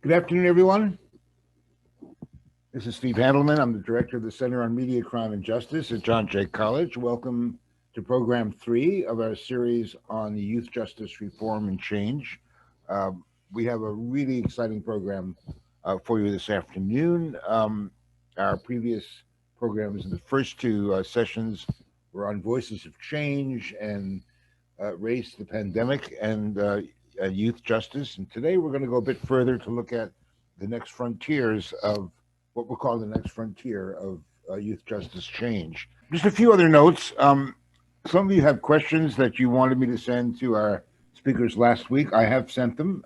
Good afternoon, everyone. This is Steve Handelman. I'm the director of the Center on Media, Crime, and Justice at John Jay College. Welcome to program 3 of our series on youth justice reform and change. We have a really exciting program for you this afternoon. Our previous programs in the first 2 sessions were on voices of change and race, the pandemic, and youth justice. And today we're going to go a bit further to look at the next frontiers of what we'll call the next frontier of youth justice change. Just a few other notes. Some of you have questions that you wanted me to send to our speakers last week. I have sent them,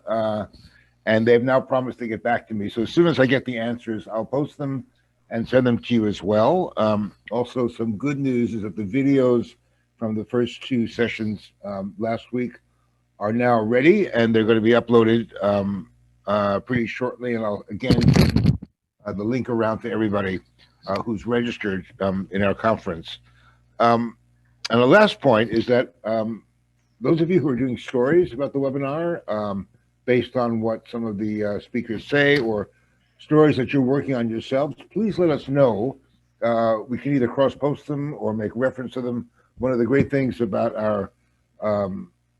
and they've now promised to get back to me. So as soon as I get the answers, I'll post them and send them to you as well. Also, some good news is that the videos from the first 2 sessions last week are now ready, and they're going to be uploaded pretty shortly. And I'll again the link around to everybody who's registered in our conference. And the last point is that those of you who are doing stories about the webinar, based on what some of the speakers say, or stories that you're working on yourselves, please let us know. We can either cross-post them or make reference to them. One of the great things about our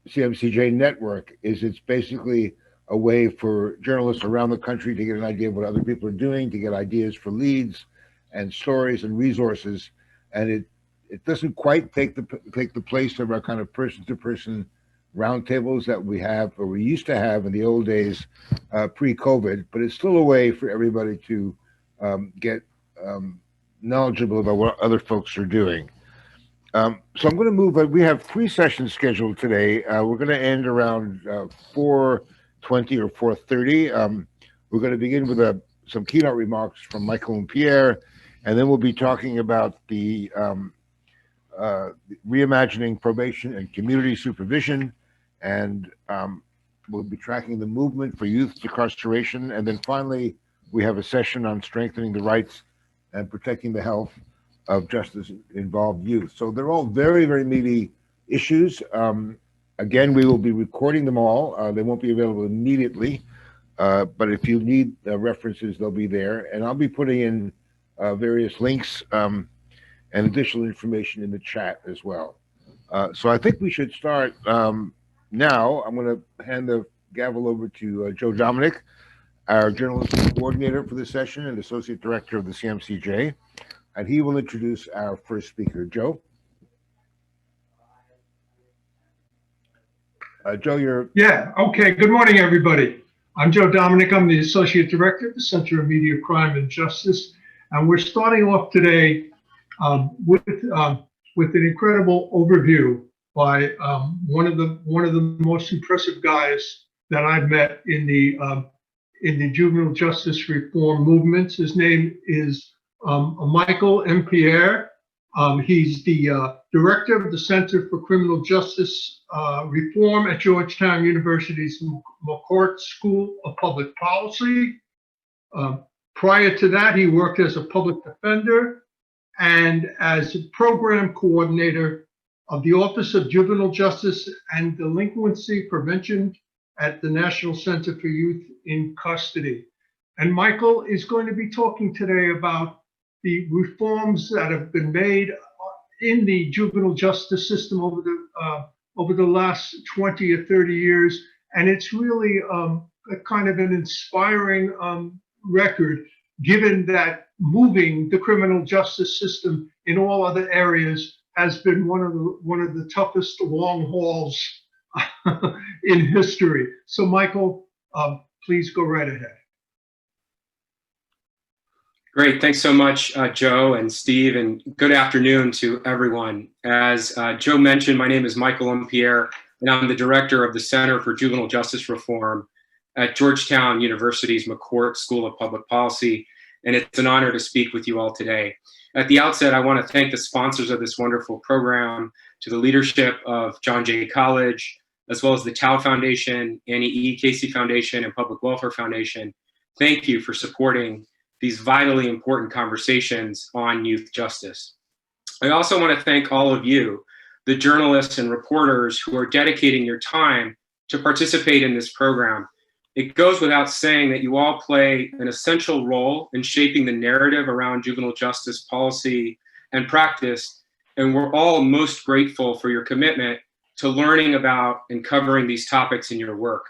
CMCJ network is it's basically a way for journalists around the country to get an idea of what other people are doing, to get ideas for leads and stories and resources. And it doesn't quite take the place of our kind of person-to-person roundtables that we have, or we used to have in the old days pre-COVID, but it's still a way for everybody to get knowledgeable about what other folks are doing. So I'm going to move. We have 3 sessions scheduled today. We're going to end around 4:20 or 4:30. We're going to begin with some keynote remarks from Michaelpierre, and then we'll be talking about the reimagining probation and community supervision, and we'll be tracking the movement for youth decarceration. And then finally, we have a session on strengthening the rights and protecting the health of justice-involved youth. So they're all very, very meaty issues. Again, we will be recording them all. They won't be available immediately, but if you need references, they'll be there. And I'll be putting in various links and additional information in the chat as well. So I think we should start now. I'm going to hand the gavel over to Joe Dominic, our journalism coordinator for this session and associate director of the CMCJ, and he will introduce our first speaker. Joe? Joe, you're... Yeah, okay. Good morning, everybody. I'm Joe Dominic. I'm the Associate Director of the Center of Media, Crime, and Justice. And we're starting off today with an incredible overview by one of the most impressive guys that I've met in the juvenile justice reform movement. His name is Michaelpierre. He's the director of the Center for Criminal Justice Reform at Georgetown University's McCourt School of Public Policy. Prior to that, he worked as a public defender and as a program coordinator of the Office of Juvenile Justice and Delinquency Prevention at the National Center for Youth in Custody. And Michael is going to be talking today about the reforms that have been made in the juvenile justice system over the last 20 or 30 years. And it's really a kind of an inspiring record, given that moving the criminal justice system in all other areas has been one of the toughest long hauls in history. So Michael, please go right ahead. Great, thanks so much, Joe and Steve, and good afternoon to everyone. As Joe mentioned, my name is Michaelpierre, and I'm the director of the Center for Juvenile Justice Reform at Georgetown University's McCourt School of Public Policy, and it's an honor to speak with you all today. At the outset, I want to thank the sponsors of this wonderful program, to the leadership of John Jay College, as well as the Tao Foundation, Annie E. Casey Foundation, and Public Welfare Foundation. Thank you for supporting these vitally important conversations on youth justice. I also want to thank all of you, the journalists and reporters who are dedicating your time to participate in this program. it goes without saying that you all play an essential role in shaping the narrative around juvenile justice policy and practice, and we're all most grateful for your commitment to learning about and covering these topics in your work.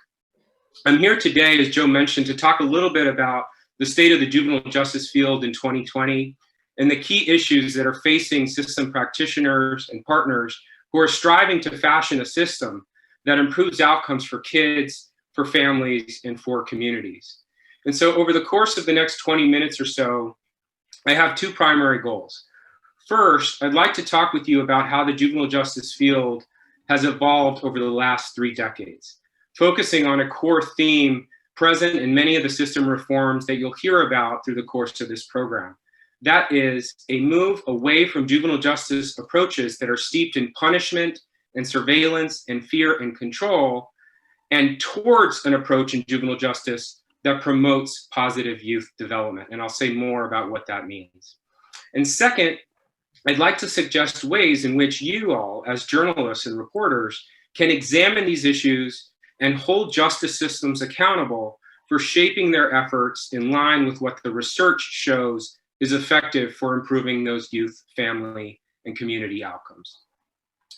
I'm here today, as Joe mentioned, to talk a little bit about the state of the juvenile justice field in 2020 and the key issues that are facing system practitioners and partners who are striving to fashion a system that improves outcomes for kids, for families, and for communities. And so over the course of the next 20 minutes or so, I have two primary goals. First, I'd like to talk with you about how the juvenile justice field has evolved over the last 3 decades, focusing on a core theme present in many of the system reforms that you'll hear about through the course of this program. That is a move away from juvenile justice approaches that are steeped in punishment and surveillance and fear and control, and towards an approach in juvenile justice that promotes positive youth development. And I'll say more about what that means. And second, I'd like to suggest ways in which you all, as journalists and reporters, can examine these issues and hold justice systems accountable for shaping their efforts in line with what the research shows is effective for improving those youth, family, and community outcomes.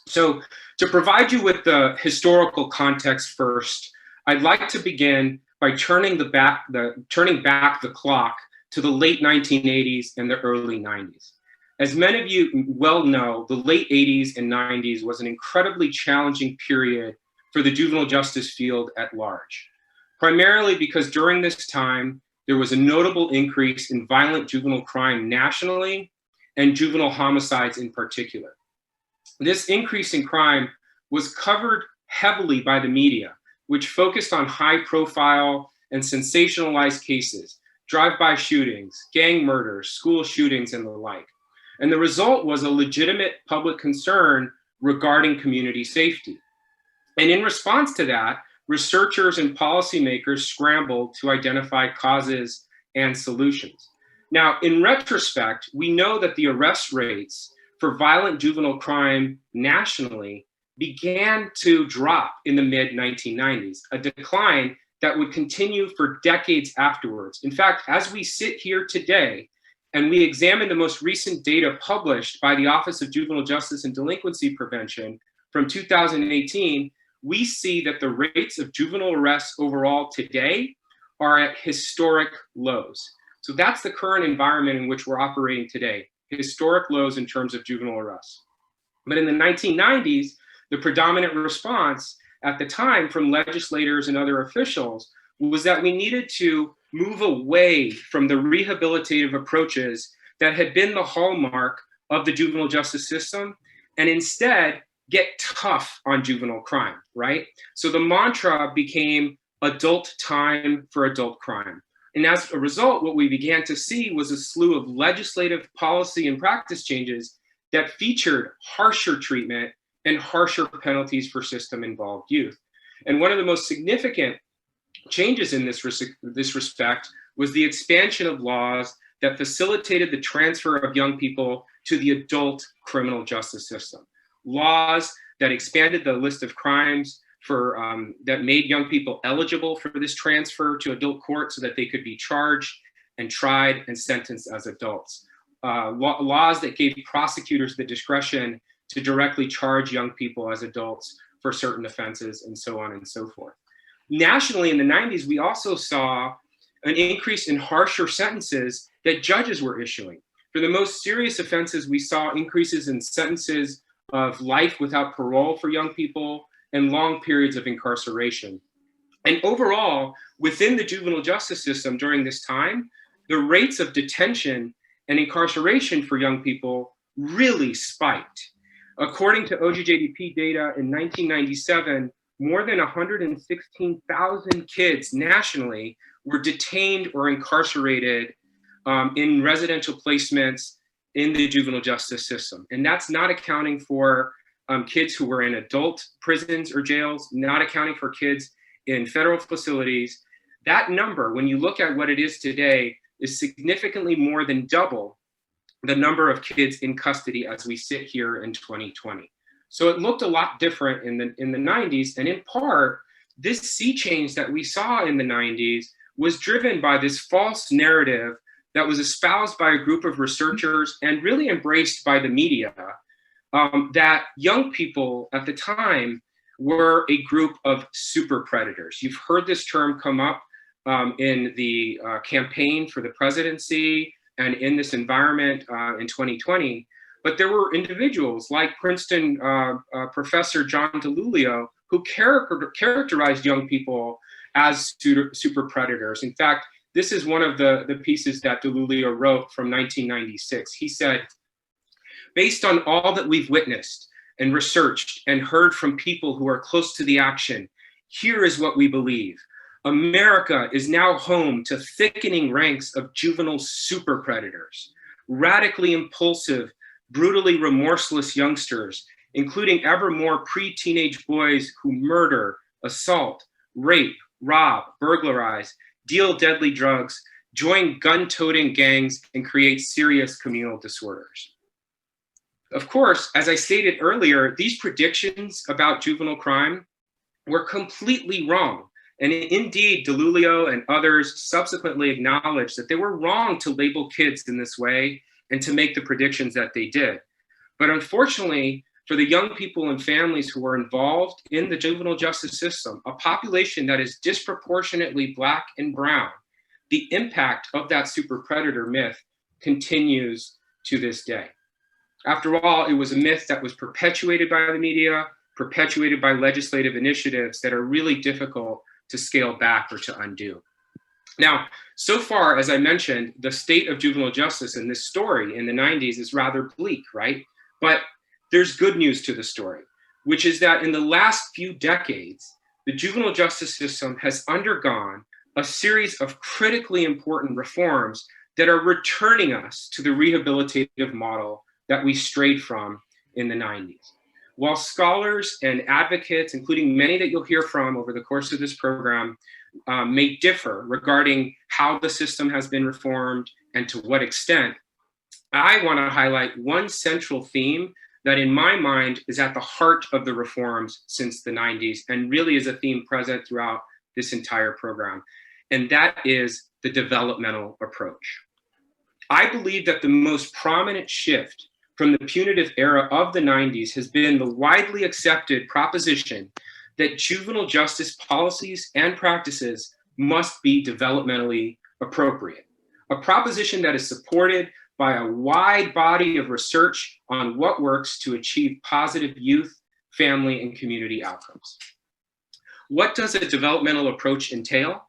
So to provide you with the historical context first, I'd like to begin by turning back the clock to the late 1980s and the early 90s. As many of you well know, the late 80s and 90s was an incredibly challenging period for the juvenile justice field at large, primarily because during this time, there was a notable increase in violent juvenile crime nationally and juvenile homicides in particular. This increase in crime was covered heavily by the media, which focused on high-profile and sensationalized cases, drive-by shootings, gang murders, school shootings, and the like. And the result was a legitimate public concern regarding community safety. And in response to that, researchers and policymakers scrambled to identify causes and solutions. Now, in retrospect, we know that the arrest rates for violent juvenile crime nationally began to drop in the mid-1990s, a decline that would continue for decades afterwards. In fact, as we sit here today, and we examine the most recent data published by the Office of Juvenile Justice and Delinquency Prevention from 2018, we see that the rates of juvenile arrests overall today are at historic lows. So that's the current environment in which we're operating today, historic lows in terms of juvenile arrests. But in the 1990s, the predominant response at the time from legislators and other officials was that we needed to move away from the rehabilitative approaches that had been the hallmark of the juvenile justice system and instead get tough on juvenile crime, right? So the mantra became adult time for adult crime. And as a result, what we began to see was a slew of legislative policy and practice changes that featured harsher treatment and harsher penalties for system-involved youth. And one of the most significant changes in this respect was the expansion of laws that facilitated the transfer of young people to the adult criminal justice system. Laws that expanded the list of crimes that made young people eligible for this transfer to adult court so that they could be charged and tried and sentenced as adults. Laws that gave prosecutors the discretion to directly charge young people as adults for certain offenses, and so on and so forth. Nationally, in the 90s, we also saw an increase in harsher sentences that judges were issuing. For the most serious offenses, we saw increases in sentences of life without parole for young people and long periods of incarceration. And overall, within the juvenile justice system during this time, the rates of detention and incarceration for young people really spiked. According to OGJDP data in 1997, more than 116,000 kids nationally were detained or incarcerated in residential placements in the juvenile justice system. And that's not accounting for kids who were in adult prisons or jails, not accounting for kids in federal facilities. That number, when you look at what it is today, is significantly more than double the number of kids in custody as we sit here in 2020. So it looked a lot different in the 90s, and in part this sea change that we saw in the 90s was driven by this false narrative that was espoused by a group of researchers and really embraced by the media, that young people at the time were a group of super predators. You've heard this term come up in the campaign for the presidency and in this environment in 2020. But there were individuals like Princeton professor John DiIulio who characterized young people as super predators. In fact, this is one of the pieces that DiIulio wrote from 1996. He said, based on all that we've witnessed and researched and heard from people who are close to the action, here is what we believe. America is now home to thickening ranks of juvenile super predators, radically impulsive, brutally remorseless youngsters, including ever more pre-teenage boys who murder, assault, rape, rob, burglarize, deal deadly drugs, join gun-toting gangs, and create serious communal disorders. Of course, as I stated earlier, these predictions about juvenile crime were completely wrong. And indeed, DiIulio and others subsequently acknowledged that they were wrong to label kids in this way and to make the predictions that they did. But unfortunately, for the young people and families who are involved in the juvenile justice system, a population that is disproportionately Black and brown, the impact of that super predator myth continues to this day. After all, it was a myth that was perpetuated by the media, perpetuated by legislative initiatives that are really difficult to scale back or to undo. Now, so far, as I mentioned, the state of juvenile justice in this story in the 90s is rather bleak, right? But there's good news to the story, which is that in the last few decades, the juvenile justice system has undergone a series of critically important reforms that are returning us to the rehabilitative model that we strayed from in the 90s. While scholars and advocates, including many that you'll hear from over the course of this program, may differ regarding how the system has been reformed and to what extent, I want to highlight one central theme that in my mind is at the heart of the reforms since the 90s and really is a theme present throughout this entire program, and that is the developmental approach. I believe that the most prominent shift from the punitive era of the 90s has been the widely accepted proposition that juvenile justice policies and practices must be developmentally appropriate, a proposition that is supported by a wide body of research on what works to achieve positive youth, family, and community outcomes. What does a developmental approach entail?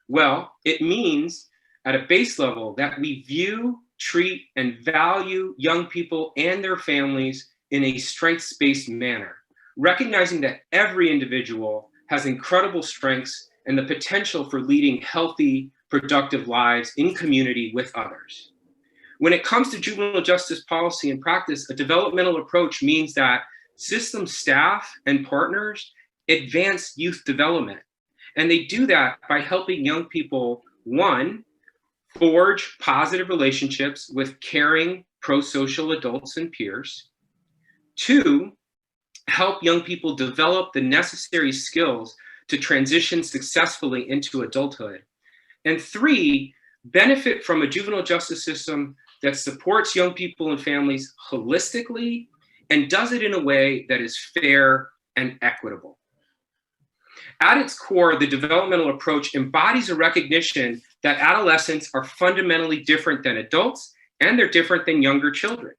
Well, it means at a base level that we view, treat, and value young people and their families in a strengths-based manner, recognizing that every individual has incredible strengths and the potential for leading healthy, productive lives in community with others. When it comes to juvenile justice policy and practice, a developmental approach means that system staff and partners advance youth development. And they do that by helping young people, one, forge positive relationships with caring, pro-social adults and peers. Two, help young people develop the necessary skills to transition successfully into adulthood. And three, benefit from a juvenile justice system that supports young people and families holistically and does it in a way that is fair and equitable. At its core, the developmental approach embodies a recognition that adolescents are fundamentally different than adults and they're different than younger children.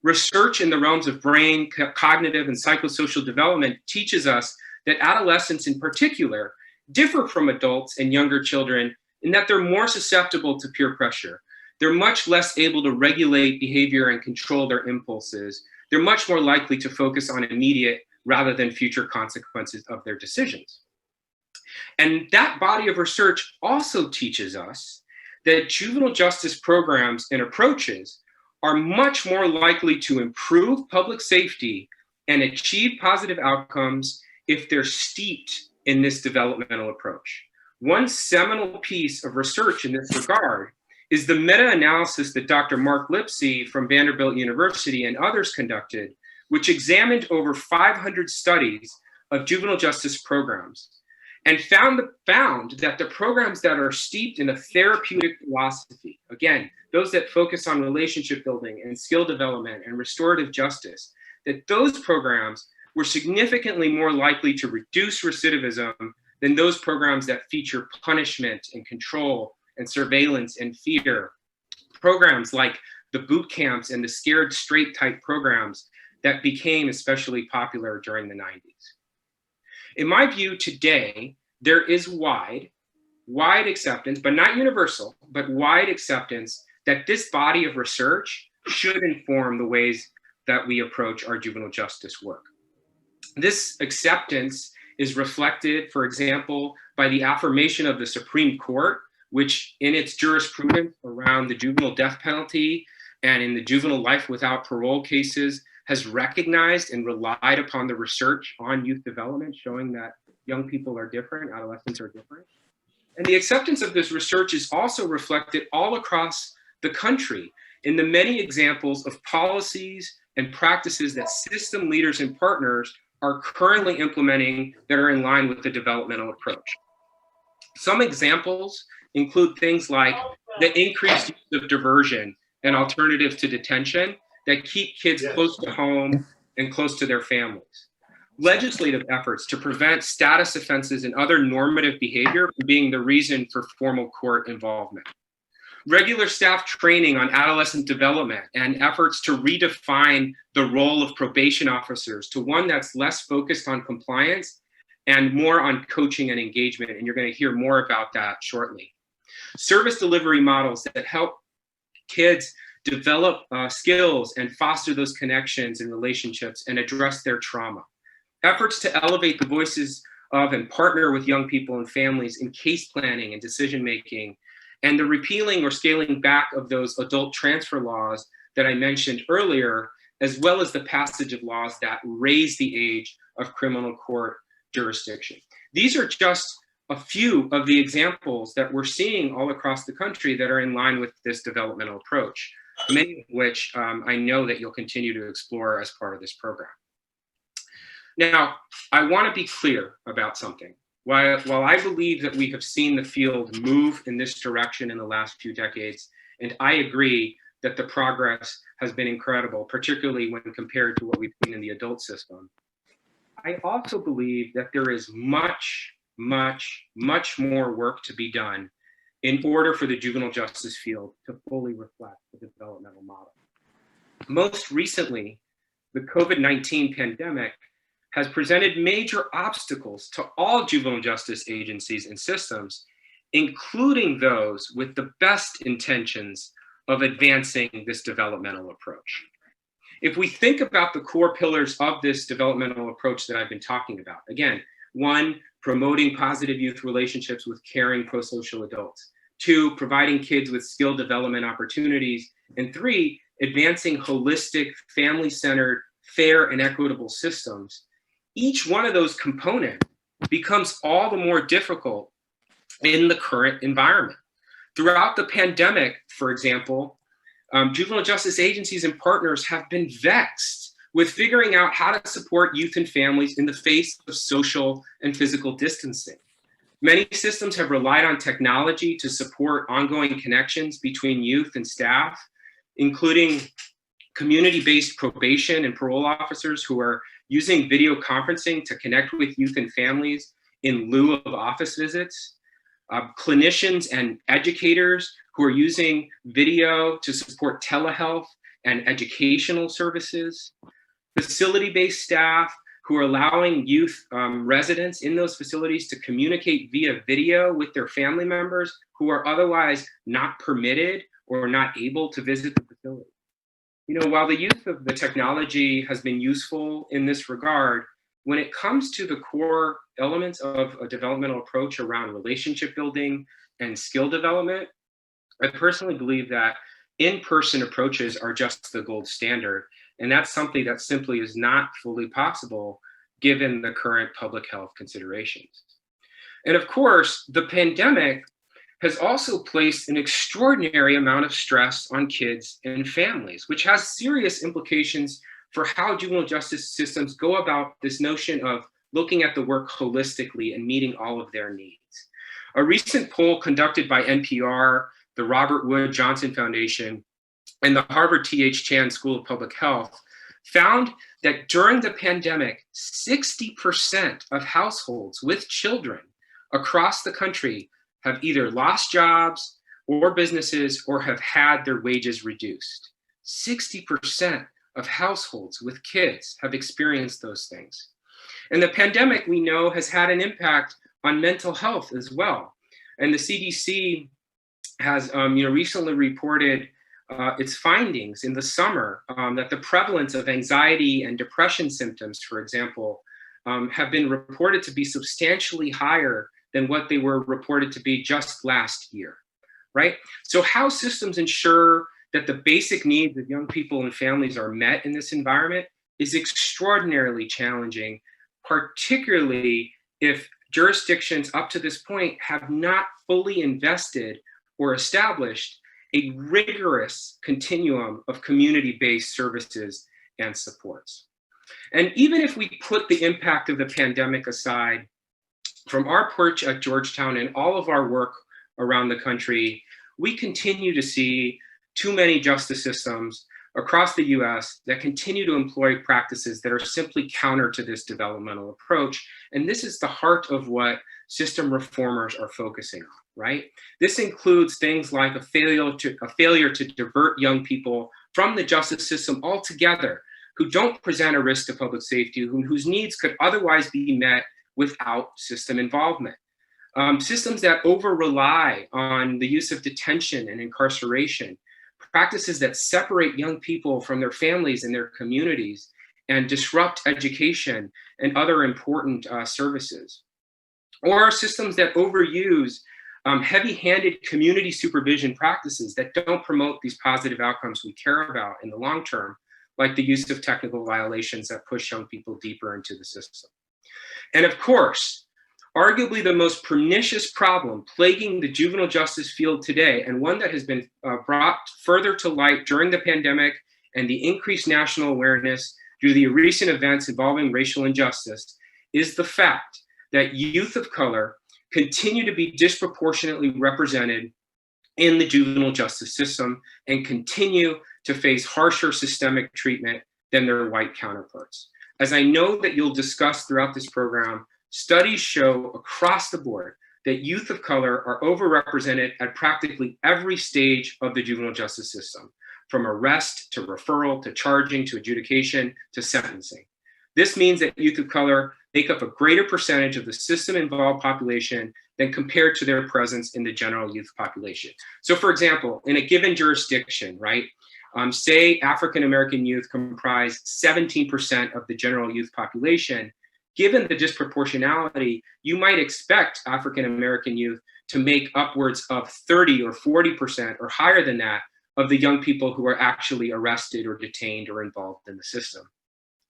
Research in the realms of brain, cognitive, and psychosocial development teaches us that adolescents in particular differ from adults and younger children in that they're more susceptible to peer pressure. They're much less able to regulate behavior and control their impulses. They're much more likely to focus on immediate rather than future consequences of their decisions. And that body of research also teaches us that juvenile justice programs and approaches are much more likely to improve public safety and achieve positive outcomes if they're steeped in this developmental approach. One seminal piece of research in this regard is the meta-analysis that Dr. Mark Lipsey from Vanderbilt University and others conducted, which examined over 500 studies of juvenile justice programs. and found that the programs that are steeped in a therapeutic philosophy, again, those that focus on relationship building and skill development and restorative justice, that those programs were significantly more likely to reduce recidivism than those programs that feature punishment and control and surveillance and fear. Programs like the boot camps and the scared straight type programs that became especially popular during the 90s. In my view, today, there is wide acceptance, but not universal, but wide acceptance that this body of research should inform the ways that we approach our juvenile justice work. This acceptance is reflected, for example, by the affirmation of the Supreme Court, which in its jurisprudence around the juvenile death penalty and in the juvenile life without parole cases has recognized and relied upon the research on youth development, showing that young people are different, adolescents are different. And the acceptance of this research is also reflected all across the country in the many examples of policies and practices that system leaders and partners are currently implementing that are in line with the developmental approach. Some examples include things like the increased use of diversion and alternative to detention that keep kids close to home and close to their families. Legislative efforts to prevent status offenses and other normative behavior from being the reason for formal court involvement. Regular staff training on adolescent development and efforts to redefine the role of probation officers to one that's less focused on compliance and more on coaching and engagement. And you're going to hear more about that shortly. Service delivery models that help kids develop skills and foster those connections and relationships and address their trauma. Efforts to elevate the voices of and partner with young people and families in case planning and decision making, and the repealing or scaling back of those adult transfer laws that I mentioned earlier, as well as the passage of laws that raise the age of criminal court jurisdiction. These are just a few of the examples that we're seeing all across the country that are in line with this developmental approach, many of which I know that you'll continue to explore as part of this program. Now, I want to be clear about something. While I believe that we have seen the field move in this direction in the last few decades, and I agree that the progress has been incredible, particularly when compared to what we've seen in the adult system, I also believe that there is much more work to be done in order for the juvenile justice field to fully reflect the developmental model. Most recently, the COVID-19 pandemic has presented major obstacles to all juvenile justice agencies and systems, including those with the best intentions of advancing this developmental approach. If we think about the core pillars of this developmental approach that I've been talking about, again, 1, promoting positive youth relationships with caring pro-social adults. 2, providing kids with skill development opportunities. And 3, advancing holistic, family-centered, fair, and equitable systems. Each one of those components becomes all the more difficult in the current environment. Throughout the pandemic, for example, juvenile justice agencies and partners have been vexed with figuring out how to support youth and families in the face of social and physical distancing. Many systems have relied on technology to support ongoing connections between youth and staff, including community-based probation and parole officers who are using video conferencing to connect with youth and families in lieu of office visits, clinicians and educators who are using video to support telehealth and educational services, facility-based staff who are allowing youth residents in those facilities to communicate via video with their family members who are otherwise not permitted or not able to visit the facility. You know, while the use of the technology has been useful in this regard, when it comes to the core elements of a developmental approach around relationship building and skill development, I personally believe that in-person approaches are just the gold standard. And that's something that simply is not fully possible given the current public health considerations. And of course, the pandemic has also placed an extraordinary amount of stress on kids and families, which has serious implications for how juvenile justice systems go about this notion of looking at the work holistically and meeting all of their needs. A recent poll conducted by NPR, the Robert Wood Johnson Foundation, and the Harvard T.H. Chan School of Public Health found that during the pandemic, 60% of households with children across the country have either lost jobs or businesses or have had their wages reduced. 60% of households with kids have experienced those things. And the pandemic, we know, has had an impact on mental health as well. And the CDC has recently reported its findings in the summer that the prevalence of anxiety and depression symptoms, for example, have been reported to be substantially higher than what they were reported to be just last year, right? So how systems ensure that the basic needs of young people and families are met in this environment is extraordinarily challenging, particularly if jurisdictions up to this point have not fully invested or established a rigorous continuum of community-based services and supports. And even if we put the impact of the pandemic aside, from our perch at Georgetown and all of our work around the country, we continue to see too many justice systems across the US that continue to employ practices that are simply counter to this developmental approach. And this is the heart of what system reformers are focusing on, right? This includes things like a failure to divert young people from the justice system altogether, who don't present a risk to public safety, whose needs could otherwise be met without system involvement. Systems that over-rely on the use of detention and incarceration, practices that separate young people from their families and their communities and disrupt education and other important services. Or systems that overuse heavy-handed community supervision practices that don't promote these positive outcomes we care about in the long term, like the use of technical violations that push young people deeper into the system. And of course, arguably the most pernicious problem plaguing the juvenile justice field today, and one that has been brought further to light during the pandemic and the increased national awareness due to the recent events involving racial injustice, is the fact that youth of color continue to be disproportionately represented in the juvenile justice system and continue to face harsher systemic treatment than their white counterparts. As I know that you'll discuss throughout this program, studies show across the board that youth of color are overrepresented at practically every stage of the juvenile justice system, from arrest to referral to charging to adjudication to sentencing. This means that youth of color make up a greater percentage of the system-involved population than compared to their presence in the general youth population. So for example, in a given jurisdiction, right, say African-American youth comprise 17% of the general youth population, given the disproportionality, you might expect African-American youth to make upwards of 30 or 40% or higher than that of the young people who are actually arrested or detained or involved in the system.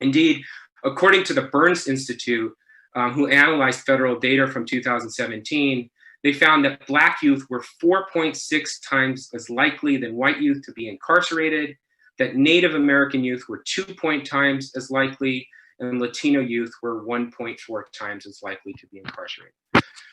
Indeed, according to the Burns Institute, who analyzed federal data from 2017, they found that Black youth were 4.6 times as likely than white youth to be incarcerated, that Native American youth were 2 times as likely, and Latino youth were 1.4 times as likely to be incarcerated.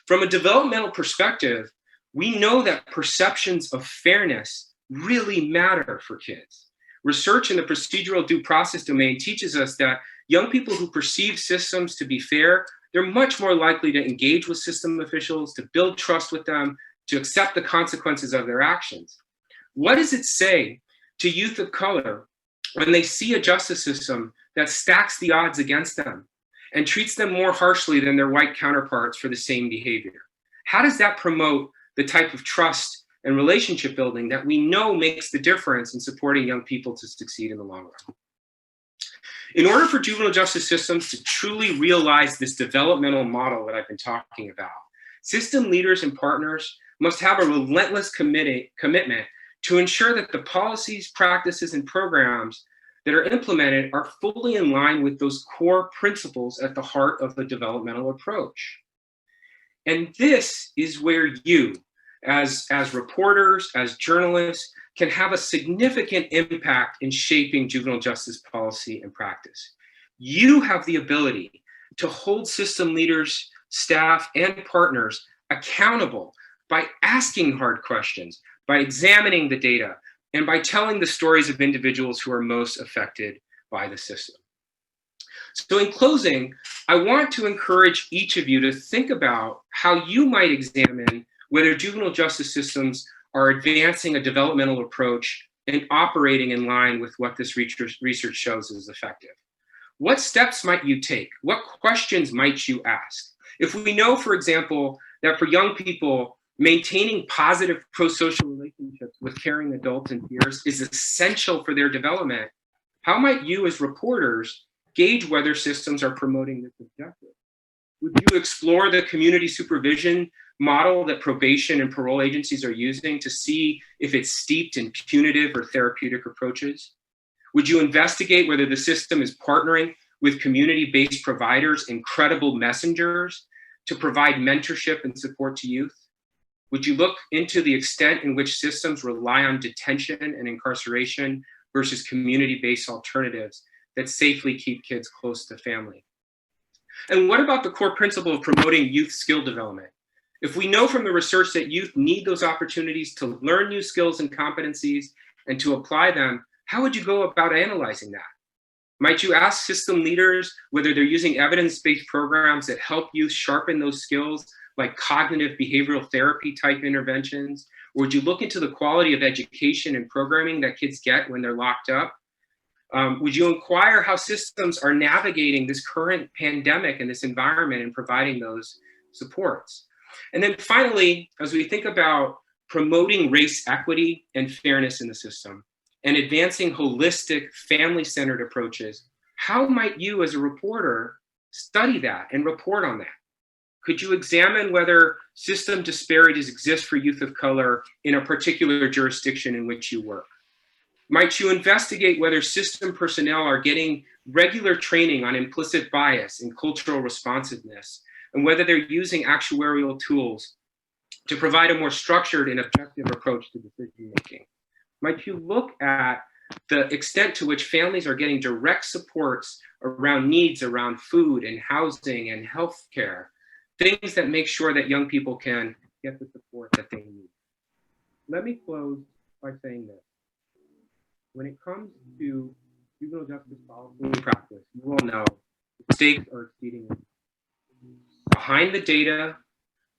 From a developmental perspective, we know that perceptions of fairness really matter for kids. Research in the procedural due process domain teaches us that young people who perceive systems to be fair, they're much more likely to engage with system officials, to build trust with them, to accept the consequences of their actions. What does it say to youth of color when they see a justice system that stacks the odds against them and treats them more harshly than their white counterparts for the same behavior? How does that promote the type of trust and relationship building that we know makes the difference in supporting young people to succeed in the long run? In order for juvenile justice systems to truly realize this developmental model that I've been talking about, system leaders and partners must have a relentless commitment to ensure that the policies, practices, and programs that are implemented are fully in line with those core principles at the heart of the developmental approach. And this is where you, as reporters, as journalists, can have a significant impact in shaping juvenile justice policy and practice. You have the ability to hold system leaders, staff, and partners accountable by asking hard questions, by examining the data, and by telling the stories of individuals who are most affected by the system. So in closing, I want to encourage each of you to think about how you might examine whether juvenile justice systems are advancing a developmental approach and operating in line with what this research shows is effective. What steps might you take? What questions might you ask? If we know, for example, that for young people, maintaining positive pro-social relationships with caring adults and peers is essential for their development, how might you as reporters gauge whether systems are promoting this objective? Would you explore the community supervision model that probation and parole agencies are using to see if it's steeped in punitive or therapeutic approaches? Would you investigate whether the system is partnering with community-based providers and credible messengers to provide mentorship and support to youth? Would you look into the extent in which systems rely on detention and incarceration versus community-based alternatives that safely keep kids close to family? And what about the core principle of promoting youth skill development? If we know from the research that youth need those opportunities to learn new skills and competencies and to apply them, how would you go about analyzing that? Might you ask system leaders whether they're using evidence-based programs that help youth sharpen those skills, like cognitive behavioral therapy type interventions? Or would you look into the quality of education and programming that kids get when they're locked up? Would you inquire how systems are navigating this current pandemic and this environment and providing those supports? And then finally, as we think about promoting race equity and fairness in the system and advancing holistic family-centered approaches, how might you as a reporter study that and report on that? Could you examine whether system disparities exist for youth of color in a particular jurisdiction in which you work? Might you investigate whether system personnel are getting regular training on implicit bias and cultural responsiveness, and whether they're using actuarial tools to provide a more structured and objective approach to decision making? Might you look at the extent to which families are getting direct supports around needs around food and housing and healthcare, things that make sure that young people can get the support that they need? Let me close by saying this. When it comes to juvenile justice policy and practice, you all know the stakes are exceedingly high. Behind the data,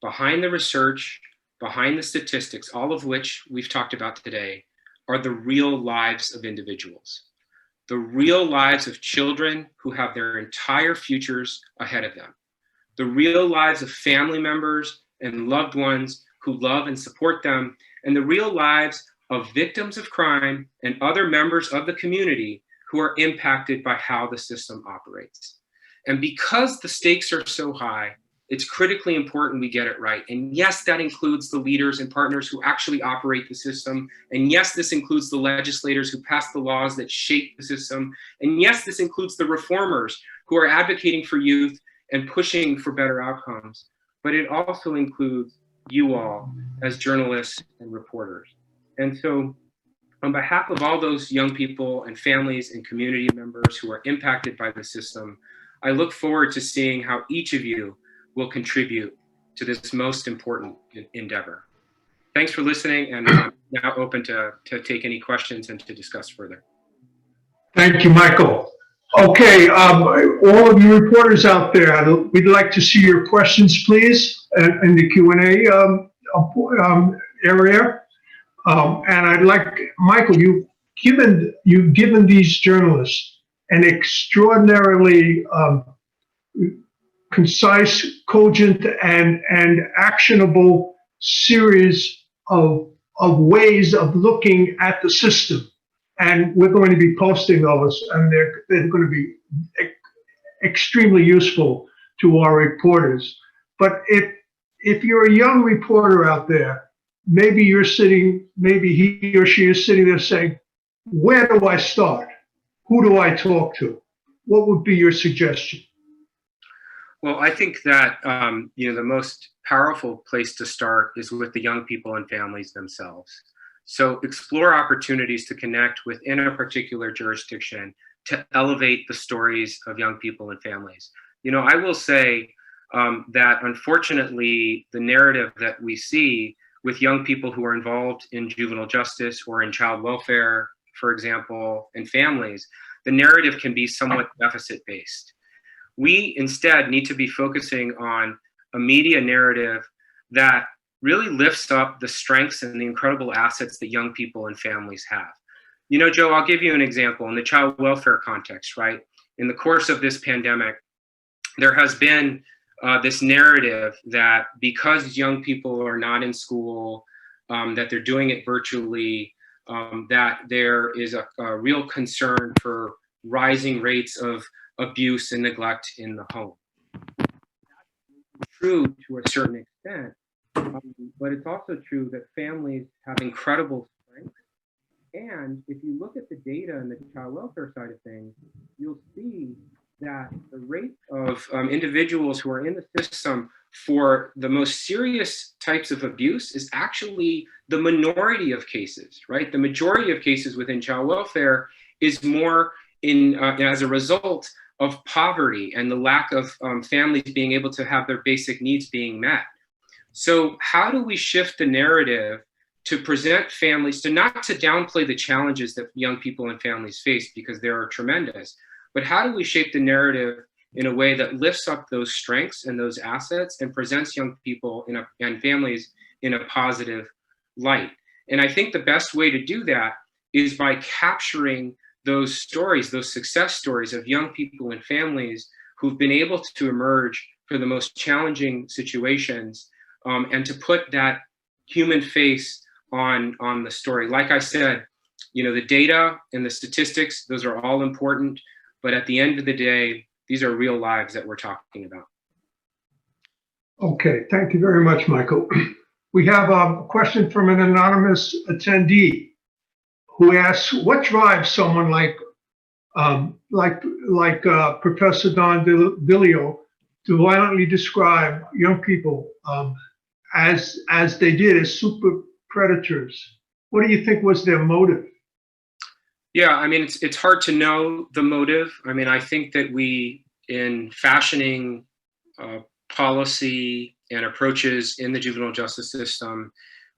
behind the research, behind the statistics, all of which we've talked about today, are the real lives of individuals, the real lives of children who have their entire futures ahead of them, the real lives of family members and loved ones who love and support them, and the real lives of victims of crime and other members of the community who are impacted by how the system operates. And because the stakes are so high, it's critically important we get it right. And yes, that includes the leaders and partners who actually operate the system. And yes, this includes the legislators who pass the laws that shape the system. And yes, this includes the reformers who are advocating for youth and pushing for better outcomes. But it also includes you all as journalists and reporters. And so on behalf of all those young people and families and community members who are impacted by the system, I look forward to seeing how each of you will contribute to this most important endeavor. Thanks for listening, and I'm now open to take any questions and to discuss further. Thank you, Michael. Okay, all of you reporters out there, we'd like to see your questions, please, in the Q&A area. And I'd like, Michael, you've given these journalists an extraordinarily concise, cogent, and actionable series of ways of looking at the system. And we're going to be posting those, and they're going to be extremely useful to our reporters. But if you're a young reporter out there, maybe you're sitting, maybe he or she is sitting there saying, where do I start? Who do I talk to? What would be your suggestion? Well, I think that the most powerful place to start is with the young people and families themselves. So explore opportunities to connect within a particular jurisdiction to elevate the stories of young people and families. I will say that unfortunately, the narrative that we see with young people who are involved in juvenile justice or in child welfare, for example, and families, the narrative can be somewhat deficit-based. We instead need to be focusing on a media narrative that really lifts up the strengths and the incredible assets that young people and families have. Joe, I'll give you an example in the child welfare context, right? In the course of this pandemic, there has been this narrative that because young people are not in school, that they're doing it virtually, that there is a real concern for rising rates of abuse and neglect in the home. That's true to a certain extent, but it's also true that families have incredible strength. And if you look at the data and the child welfare side of things, you'll see that the rate of individuals who are in the system for the most serious types of abuse is actually the minority of cases, right? The majority of cases within child welfare is more as a result of poverty and the lack of families being able to have their basic needs being met. So how do we shift the narrative to present families, not to downplay the challenges that young people and families face, because they are tremendous, but how do we shape the narrative in a way that lifts up those strengths and those assets and presents young people and families in a positive light? And I think the best way to do that is by capturing those stories, those success stories of young people and families who've been able to emerge for the most challenging situations, and to put that human face on the story. Like I said, the data and the statistics, those are all important, but at the end of the day, these are real lives that we're talking about. Okay, thank you very much, Michael. We have a question from an anonymous attendee who asks, what drives someone like Professor Don DeLeo to violently describe young people as they did, as super predators? What do you think was their motive? Yeah, I mean, it's hard to know the motive. I mean, I think that we, in fashioning policy and approaches in the juvenile justice system,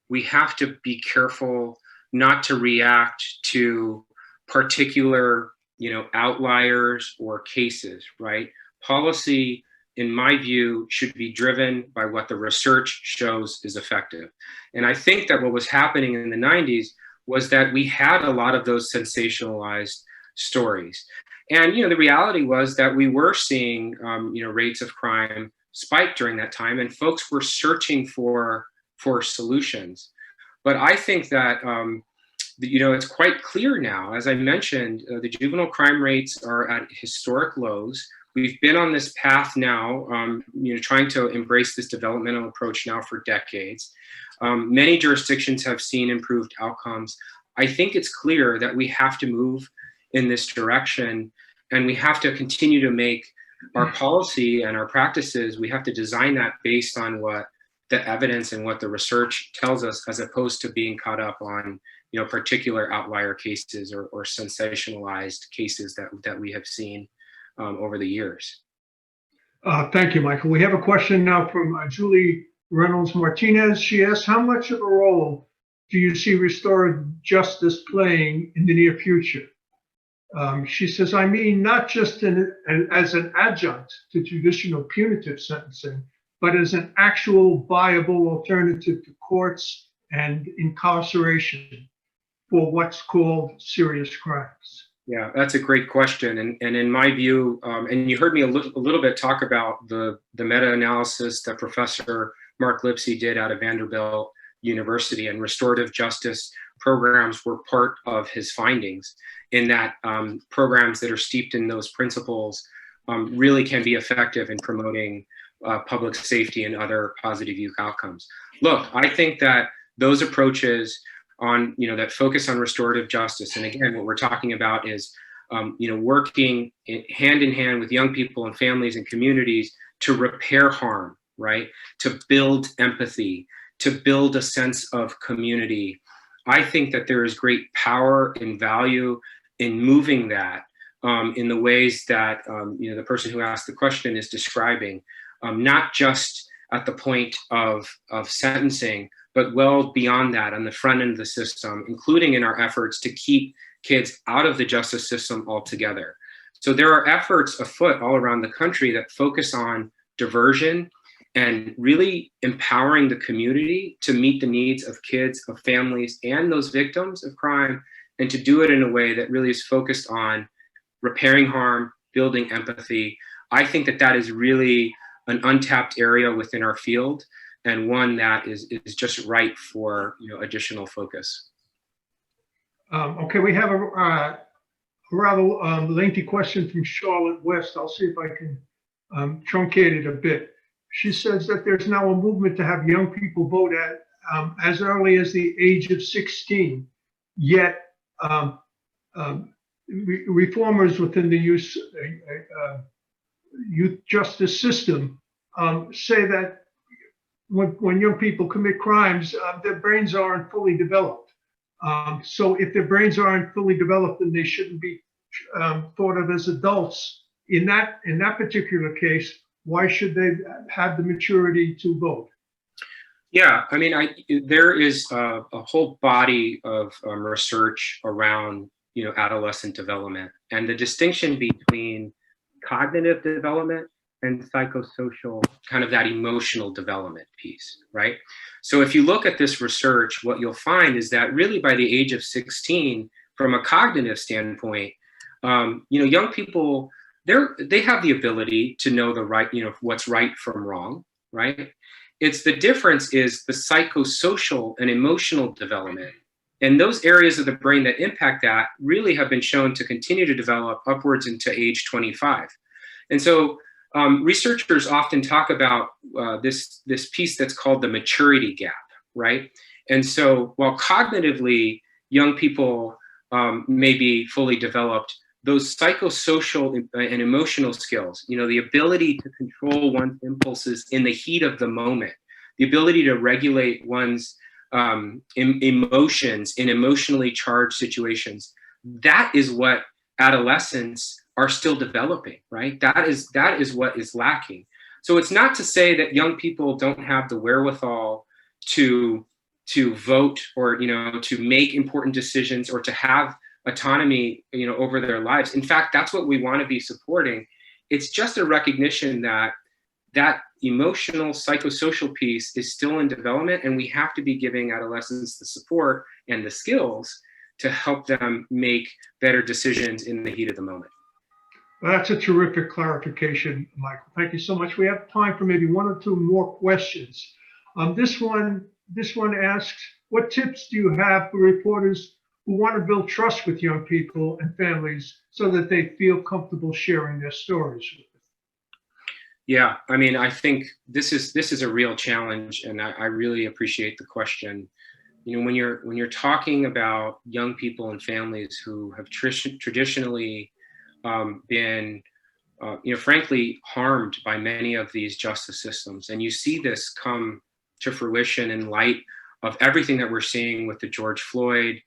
we have to be careful not to react to particular, outliers or cases, right? Policy, in my view, should be driven by what the research shows is effective. And I think that what was happening in the 90s was that we had a lot of those sensationalized stories. And, the reality was that we were seeing, rates of crime spike during that time, and folks were searching for solutions. But I think that, it's quite clear now, as I mentioned, the juvenile crime rates are at historic lows. We've been on this path now, trying to embrace this developmental approach now for decades. Many jurisdictions have seen improved outcomes. I think it's clear that we have to move in this direction, and we have to continue to make our policy and our practices, we have to design that based on what the evidence and what the research tells us, as opposed to being caught up on particular outlier cases or sensationalized cases that we have seen over the years. Thank you, Michael. We have a question now from Julie Reynolds Martinez. She asks, how much of a role do you see restorative justice playing in the near future? She says, I mean, not just as an adjunct to traditional punitive sentencing, but as an actual viable alternative to courts and incarceration for what's called serious crimes. Yeah, that's a great question. And in my view, and you heard me a little bit talk about the meta-analysis that Professor Mark Lipsey did out of Vanderbilt University, and restorative justice programs were part of his findings, in that programs that are steeped in those principles really can be effective in promoting public safety and other positive youth outcomes. Look, I think that those approaches on, that focus on restorative justice, and again, what we're talking about is, working hand in hand with young people and families and communities to repair harm, right? To build empathy, to build a sense of community. I think that there is great power and value in moving that in the ways that the person who asked the question is describing, not just at the point of sentencing, but well beyond that on the front end of the system, including in our efforts to keep kids out of the justice system altogether. So there are efforts afoot all around the country that focus on diversion and really empowering the community to meet the needs of kids, of families, and those victims of crime, and to do it in a way that really is focused on repairing harm, building empathy. I think that that is really an untapped area within our field, and one that is just ripe for additional focus. Okay, we have a rather lengthy question from Charlotte West. I'll see if I can truncate it a bit. She says that there's now a movement to have young people vote at as early as the age of 16, yet reformers within the youth justice system say that when young people commit crimes, their brains aren't fully developed. So if their brains aren't fully developed, then they shouldn't be thought of as adults. In that particular case, why should they have the maturity to vote? Yeah, I mean, there is a whole body of research around adolescent development, and the distinction between cognitive development and psychosocial, kind of that emotional development piece, right? So if you look at this research, what you'll find is that really by the age of 16, from a cognitive standpoint, young people, they have the ability to know the right, what's right from wrong, right? It's the difference is the psychosocial and emotional development. And those areas of the brain that impact that really have been shown to continue to develop upwards into age 25. And so researchers often talk about this piece that's called the maturity gap, right? And so while cognitively young people may be fully developed, those psychosocial and emotional skills, the ability to control one's impulses in the heat of the moment, the ability to regulate one's emotions in emotionally charged situations, that is what adolescents are still developing, right? That is what is lacking. So it's not to say that young people don't have the wherewithal to vote or to make important decisions or to have autonomy over their lives. In fact, that's what we want to be supporting. It's just a recognition that that emotional psychosocial piece is still in development, and we have to be giving adolescents the support and the skills to help them make better decisions in the heat of the moment. Well, that's a terrific clarification, Michael. Thank you so much. We have time for maybe one or two more questions. This one asks, what tips do you have for reporters who want to build trust with young people and families so that they feel comfortable sharing their stories with them? Yeah, I mean, I think this is a real challenge, and I really appreciate the question. When you're talking about young people and families who have traditionally been, frankly, harmed by many of these justice systems, and you see this come to fruition in light of everything that we're seeing with the George Floyd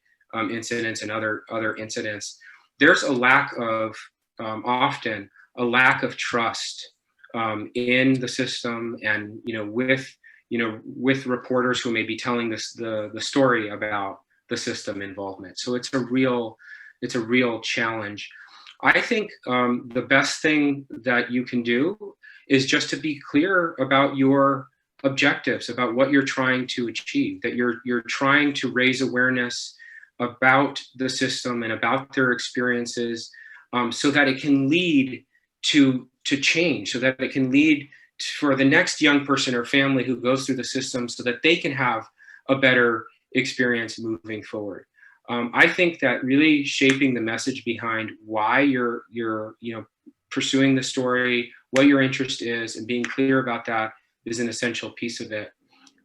incidents and other incidents, there's often a lack of trust in the system, and with reporters who may be telling the story about the system involvement. So it's a real challenge. I think the best thing that you can do is just to be clear about your objectives, about what you're trying to achieve, that you're trying to raise awareness about the system and about their experiences, so that it can lead to change, so that it can lead for the next young person or family who goes through the system, so that they can have a better experience moving forward. I think that really shaping the message behind why you're pursuing the story, what your interest is, and being clear about that is an essential piece of it.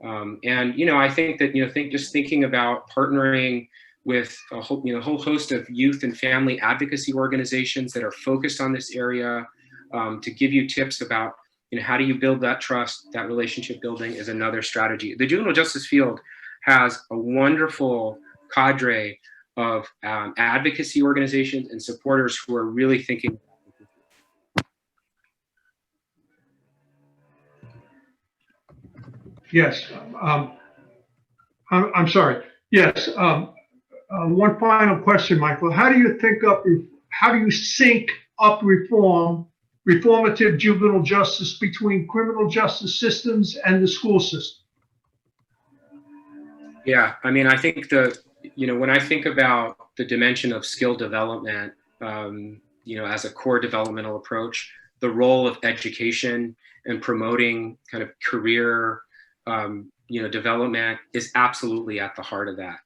And I think that just thinking about partnering with a whole host of youth and family advocacy organizations that are focused on this area, to give you tips about how do you build that trust, that relationship building is another strategy. The juvenile justice field has a wonderful cadre of advocacy organizations and supporters who are really thinking. Yes, I'm sorry. Yes, one final question, Michael. How do you sync up reformative juvenile justice between criminal justice systems and the school system? Yeah, I mean, I think when I think about the dimension of skill development, as a core developmental approach, the role of education and promoting kind of career, development is absolutely at the heart of that.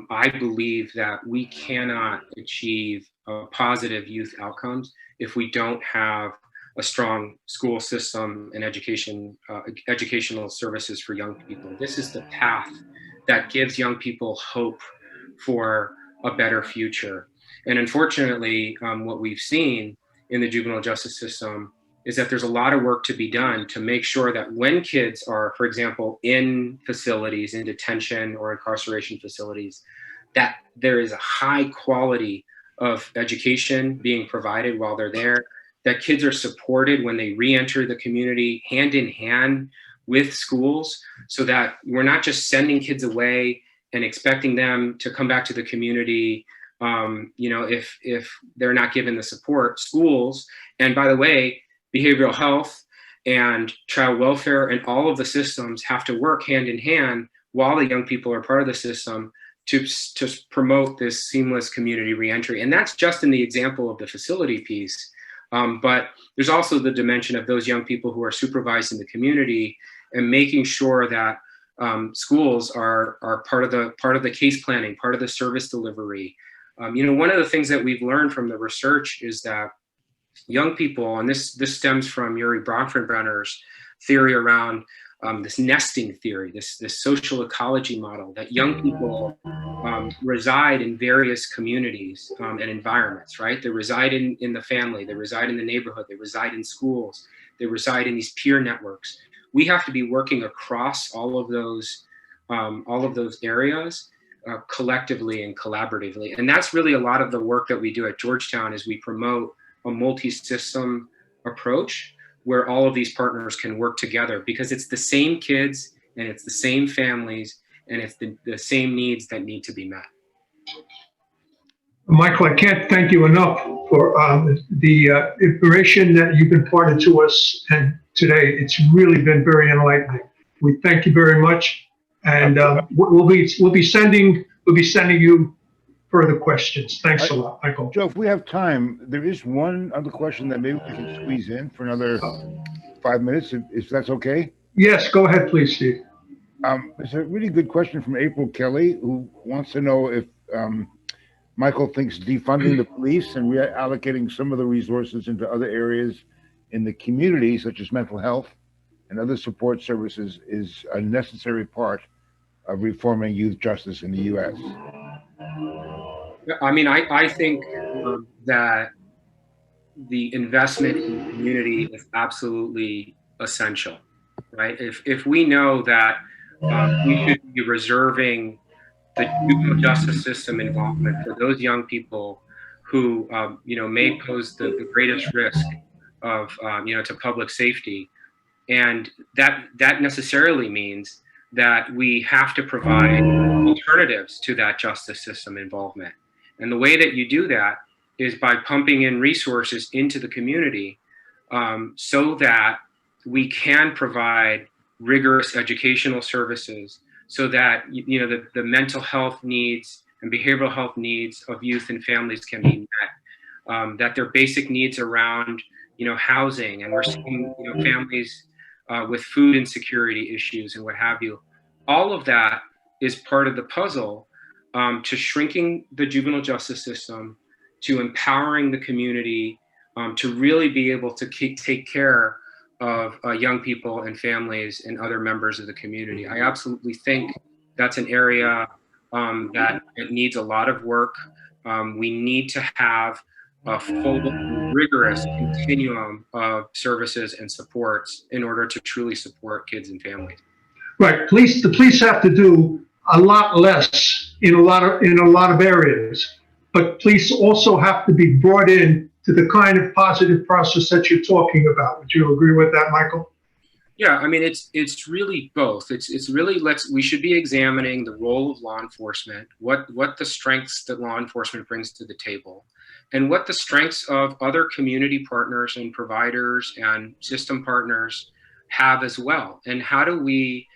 I believe that we cannot achieve positive youth outcomes if we don't have a strong school system and educational services for young people. This is the path that gives young people hope for a better future. And unfortunately, what we've seen in the juvenile justice system is that there's a lot of work to be done to make sure that when kids are, for example, in facilities, in detention or incarceration facilities, that there is a high quality of education being provided while they're there, that kids are supported when they re-enter the community hand in hand with schools, so that we're not just sending kids away and expecting them to come back to the community, if they're not given the support. Schools, and by the way, behavioral health and child welfare and all of the systems have to work hand in hand while the young people are part of the system to promote this seamless community reentry. And that's just in the example of the facility piece. But there's also the dimension of those young people who are supervised in the community and making sure that schools are part of the case planning, part of the service delivery. One of the things that we've learned from the research is that young people, and this stems from Yuri Bronfenbrenner's theory around this nesting theory, this social ecology model, that young people reside in various communities and environments, right? They reside in the family, they reside in the neighborhood, they reside in schools, they reside in these peer networks. We have to be working across all of those areas collectively and collaboratively. And that's really a lot of the work that we do at Georgetown, is we promote a multi-system approach where all of these partners can work together, because it's the same kids and it's the same families and it's the same needs that need to be met. Michael, I can't thank you enough for the information that you've imparted to us, and today it's really been very enlightening. We thank you very much, and we'll be sending you further questions. Thanks a lot, Michael. Joe, if we have time, there is one other question that maybe we can squeeze in for another 5 minutes, if that's okay. Yes, go ahead, please, Steve. It's a really good question from April Kelly, who wants to know if Michael thinks defunding the police and reallocating some of the resources into other areas in the community, such as mental health and other support services, is a necessary part of reforming youth justice in the U.S. I mean, I think that the investment in the community is absolutely essential, right? If we know that we should be reserving the juvenile justice system involvement for those young people who, may pose the greatest risk of, to public safety, and that necessarily means that we have to provide alternatives to that justice system involvement. And the way that you do that is by pumping in resources into the community so that we can provide rigorous educational services, so that the mental health needs and behavioral health needs of youth and families can be met, that their basic needs around housing, and we're seeing families with food insecurity issues and what have you. All of that is part of the puzzle to shrinking the juvenile justice system, to empowering the community, to really be able to take care of young people and families and other members of the community. I absolutely think that's an area that it needs a lot of work. We need to have a full, rigorous continuum of services and supports in order to truly support kids and families. Right. The police have to do a lot less in a lot of areas. But police also have to be brought in to the kind of positive process that you're talking about. Would you agree with that, Michael? Yeah, I mean, it's really both. It's really we should be examining the role of law enforcement, what the strengths that law enforcement brings to the table, and what the strengths of other community partners and providers and system partners have as well. And how do we,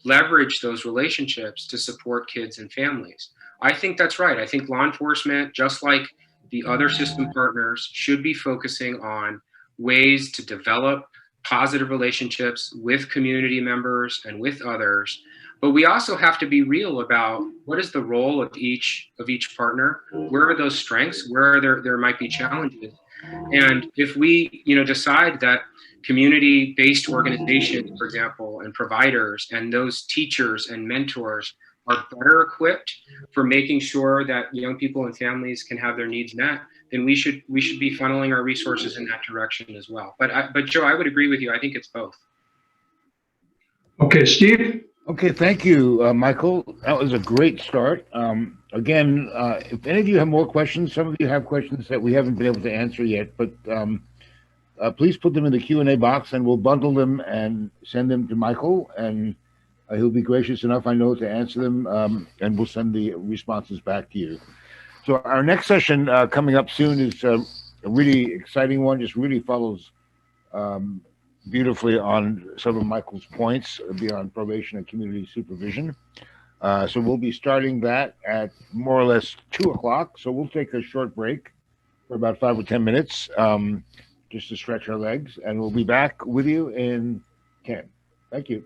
leverage those relationships to support kids and families? I think that's right. I think law enforcement, just like the other system partners, should be focusing on ways to develop positive relationships with community members and with others. But we also have to be real about what is the role of each partner. Where are those strengths? Where there might be challenges? And if we decide that community-based organizations, for example, and providers and those teachers and mentors are better equipped for making sure that young people and families can have their needs met, then we should be funneling our resources in that direction as well. But Joe, I would agree with you. I think it's both. Okay, Steve? Okay, thank you, Michael. That was a great start. Again, if any of you have more questions, some of you have questions that we haven't been able to answer yet, but please put them in the Q&A box and we'll bundle them and send them to Michael, and he'll be gracious enough, I know, to answer them, and we'll send the responses back to you. So our next session coming up soon is a really exciting one, just really follows beautifully on some of Michael's points beyond probation and community supervision. So we'll be starting that at more or less 2 o'clock. So we'll take a short break for about 5 or 10 minutes just to stretch our legs, and we'll be back with you in 10. Thank you.